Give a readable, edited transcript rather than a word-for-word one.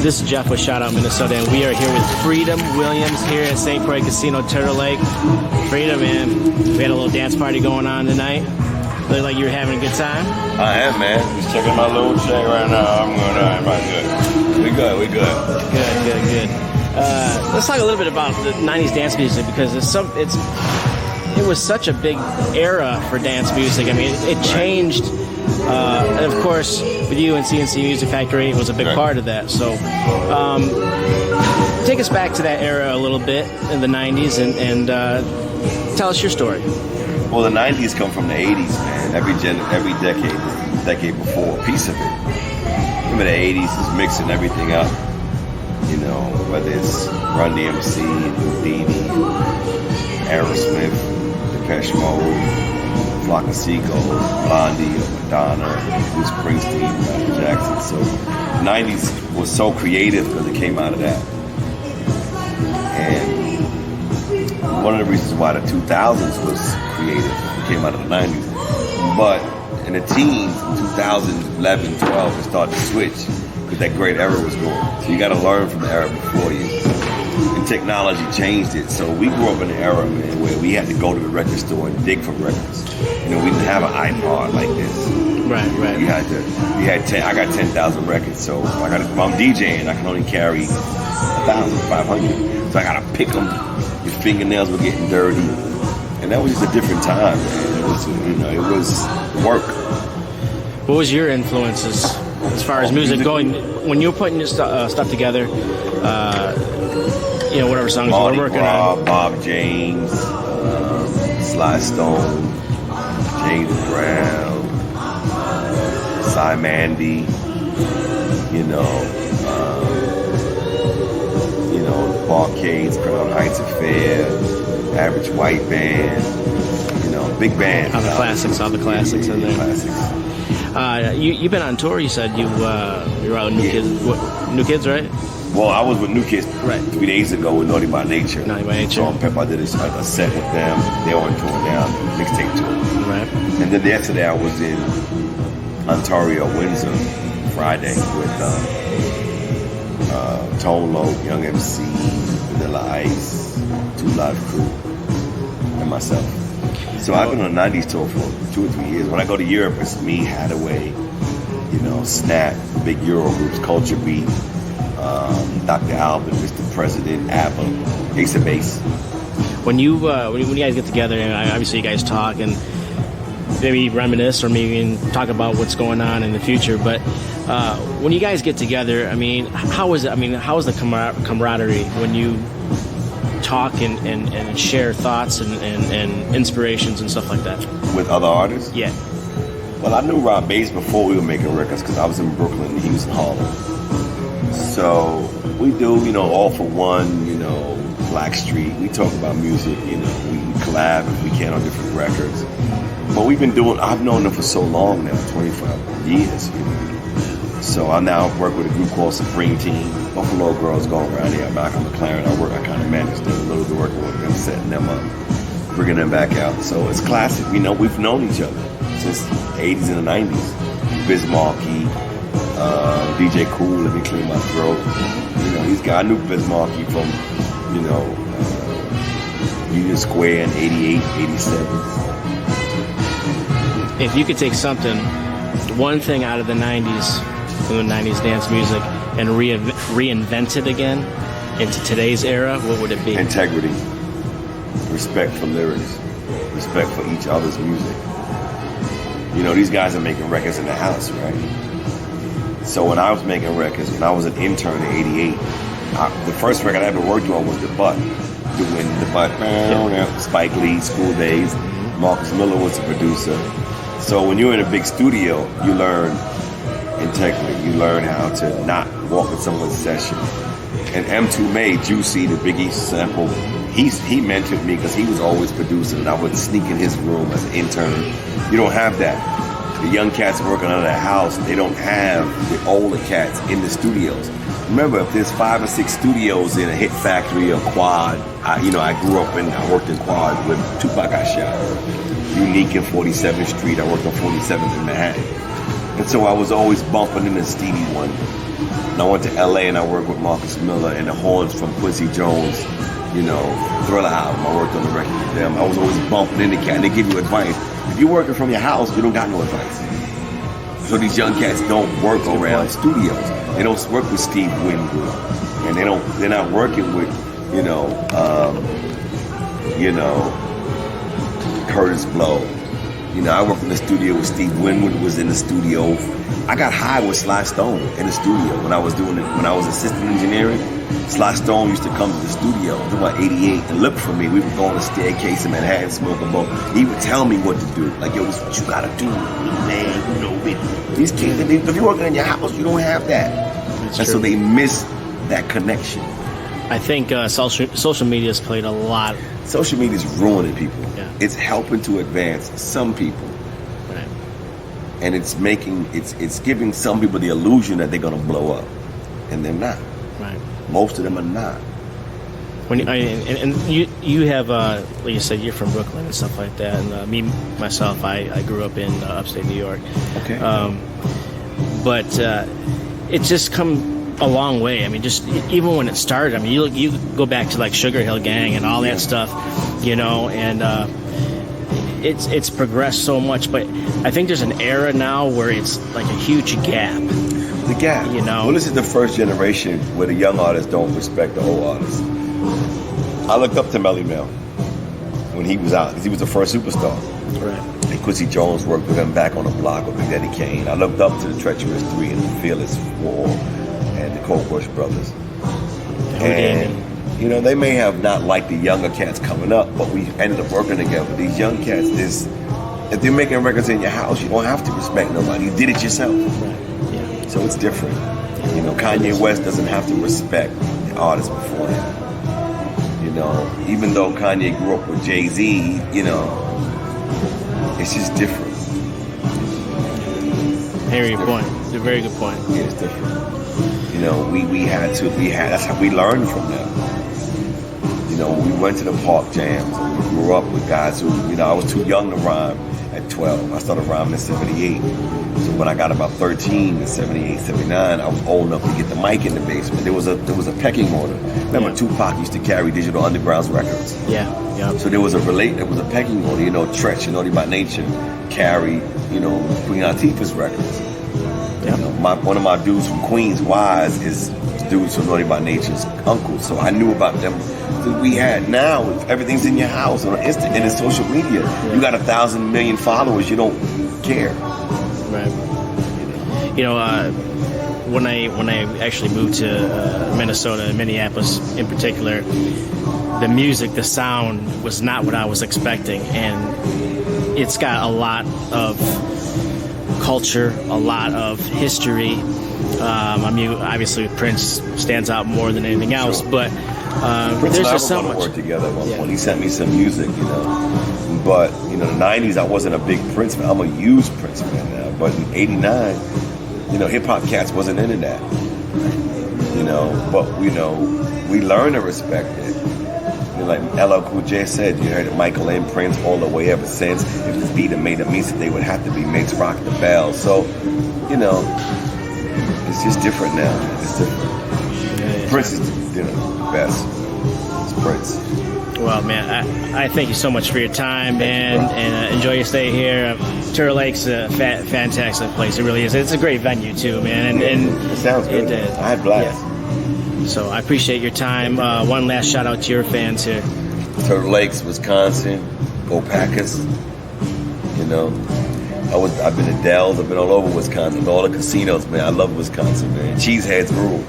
This is Jeff with Shout Out Minnesota, and we are here with Freedom Williams here at St. Croix Casino, Turtle Lake. Freedom, man, we had a little dance party going on tonight. Look like you were having a good time. I am, man. Just checking my little check right now. I'm going to everybody good. We good. Good. Let's talk a little bit about the '90s dance music, because it was such a big era for dance music. I mean, it changed. And of course, with you and CNC Music Factory, it was a big part of that. So, take us back to that era a little bit in the '90s, and tell us your story. Well, the '90s come from the '80s, man. Every decade before, a piece of it. Remember, the '80s is mixing everything up. You know, whether it's Run DMC, Houdini, Aerosmith, Depeche Mode, Flock of Seagulls, Blondie, Madonna, Bruce Springsteen, Michael Jackson. So the '90s was so creative because it came out of that. And one of the reasons why the 2000s was creative, it came out of the '90s. But in the teens, in 2011, 12, it started to switch because that great era was going. So you got to learn from the era before you. And technology changed it. So we grew up in an era, man, where we had to go to the record store and dig for records. You know, we didn't have an iPod like this. Right. I got 10,000 records. So if I'm DJing, I can only carry 1,500. So I got to pick them. Your fingernails were getting dirty. And that was just a different time, man. It was work. What was your influences as far as music going? When you were putting your stuff together, whatever songs you were working on. Bob James, Sly Stone, James Brown, Cy Mandy, Barcades, Crown Heights Affair, Average White Band, big band. All the classics in there. Classics. You've been on tour. You said you were out with New Kids, right? Well, I was with New Kids 3 days ago with Naughty by Nature. So on Pep, I did a set with them. They're on tour now, mixtape tour. Right. And then yesterday I was in Ontario, Windsor, Friday with Tone Loc, Young MC, Vanilla Ice, 2 Live Crew, and myself. So I've been on a '90s tour for 2 or 3 years. When I go to Europe, it's me, Hadaway, Snap, big Euro groups, Culture Beat, Dr. Alban, Mr. President, ABBA, Ace of Base. When you guys get together, and obviously you guys talk and maybe reminisce or maybe even talk about what's going on in the future, but when you guys get together, I mean, how is it? I mean, how is the camaraderie when you talk and share thoughts and inspirations and stuff like that? With other artists? Yeah. Well, I knew Rob Bass before we were making records because I was in Brooklyn and he was in Harlem. So we do, All for One, Black Street. We talk about music, we collab if we can on different records. But I've known them for so long now, 25 years, So I now work with a group called Supreme Team. Buffalo Girls going around here. Malcolm McLaren, I kind of manage them a little bit, working with them, setting them up, bringing them back out. So it's classic. We've known each other since the 80s and the 90s. Biz Markie, DJ Cool, Let Me Clear My Throat. I knew Biz Markie from, Union Square in 88, 87. If you could take one thing out of the '90s, from the '90s dance music, and reinvent it again into today's era, what would it be? Integrity, respect for lyrics, respect for each other's music. These guys are making records in the house, right? So when I was making records, when I was an intern in '88, the first record I ever worked on was The Butt, doing The Butt, Spike Lee, School Days. Marcus Miller was the producer. So when you're in a big studio, you learn integrity. You learn how to not walk in someone's session. And M2 made Juicy, the Biggie sample. He mentored me because he was always producing, and I would sneak in his room as an intern. You don't have that. The young cats working out of their house, they don't have the older cats in the studios. Remember, if there's 5 or 6 studios in a Hit Factory or Quad, I worked in Quad with Tupac I shot. Unique in 47th Street, I worked on 47th in Manhattan. And so I was always bumping into Stevie Wonder, And I went to LA and I worked with Marcus Miller and the horns from Quincy Jones, you know, Thriller album. I worked on the record with them. I was always bumping in the cat and they give you advice. If you're working from your house, you don't got no advice. So these young cats don't work around studios. They don't work with Steve Winwood. And they're not working with, Curtis Blow. You know, I worked in the studio with Steve Winwood was in the studio. I got high with Sly Stone in the studio when I was assistant engineering. Sly Stone used to come to the studio in about 88 and look for me. We would go on the staircase in Manhattan, smoke a bowl. He would tell me what to do. Like, yo, this is what you gotta do, man. You know, these kids, if you're working in your house, you don't have that. And so they miss that connection. I think social media has played a lot. Social media is ruining people. Yeah. It's helping to advance some people. Right. And it's giving some people the illusion that they're gonna blow up. And they're not. Right. Most of them are not. When you have, like you said, you're from Brooklyn and stuff like that. And me, myself, I grew up in upstate New York. Okay. But it's just come a long way. I mean, just even when it started, I mean, you go back to like Sugar Hill Gang and all that stuff, you know, and it's progressed so much. But I think there's an era now where it's like a huge gap. The gap, you know. Well, this is the first generation where the young artists don't respect the old artists. I looked up to Melly Mel when he was out because he was the first superstar. Right. And Quincy Jones worked with him back on the block with Big Daddy Kane. I looked up to the Treacherous Three and the Fearless Four and the Cold Crush Brothers. And, you know, they may have not liked the younger cats coming up, but we ended up working together. These young cats, if they're making records in your house, you don't have to respect nobody. You did it yourself. Right. Yeah. So it's different. You know, Kanye West doesn't have to respect the artists before him. You know, even though Kanye grew up with Jay-Z, you know, it's just different. I hear your point. It's a very good point. Yeah, it's different. You know, that's how we learned from them. You know, we went to the park jams. We grew up with guys who, you know, I was too young to rhyme at 12. I started rhyming in 78. So when I got about 13 in 78, 79, I was old enough to get the mic in the basement. There was a pecking order. Remember, Tupac used to carry Digital Underground's records. Yeah. So there was a pecking order. You know, Tretch and Naughty by Nature carried, you know, Queen Latifah's records. Yeah. You know, one of my dudes from Queens, Wise, is dudes from Naughty by Nature's uncle. So I knew about them. So we had now, everything's in your house on Insta and in social media. Yeah. You got 1,000 million followers. You don't care. Right. You know, when I actually moved to Minnesota, Minneapolis in particular, the music, the sound was not what I was expecting, and it's got a lot of culture, a lot of history. I mean, obviously Prince stands out more than anything else, sure. But Prince there's and I just so were much. Work together at one point. He sent me some music, you know. But you know, the '90s, I wasn't a big Prince fan. I'm a huge Prince fan now. But in '89, you know, hip hop cats wasn't into that. You know, but you know, we learned to respect it. You know, like LL Cool J said, you heard it, Michael and Prince all the way ever since. If the beat had made a music, they would have to be Mix Rock the Bell. So, you know, it's just different now. It's different. Yeah. Prince is, you know, the best. It's Prince. Well, man, I thank you so much for your time, man, and enjoy your stay here. Turtle Lake's a fantastic place. It really is. It's a great venue, too, man. And it sounds good. I had blast. Yeah. So I appreciate your time. One last shout out to your fans here. Turtle Lakes, Wisconsin. Go Packers. You know, I've been to Dells. I've been all over Wisconsin. All the casinos, man. I love Wisconsin, man. Cheeseheads rule.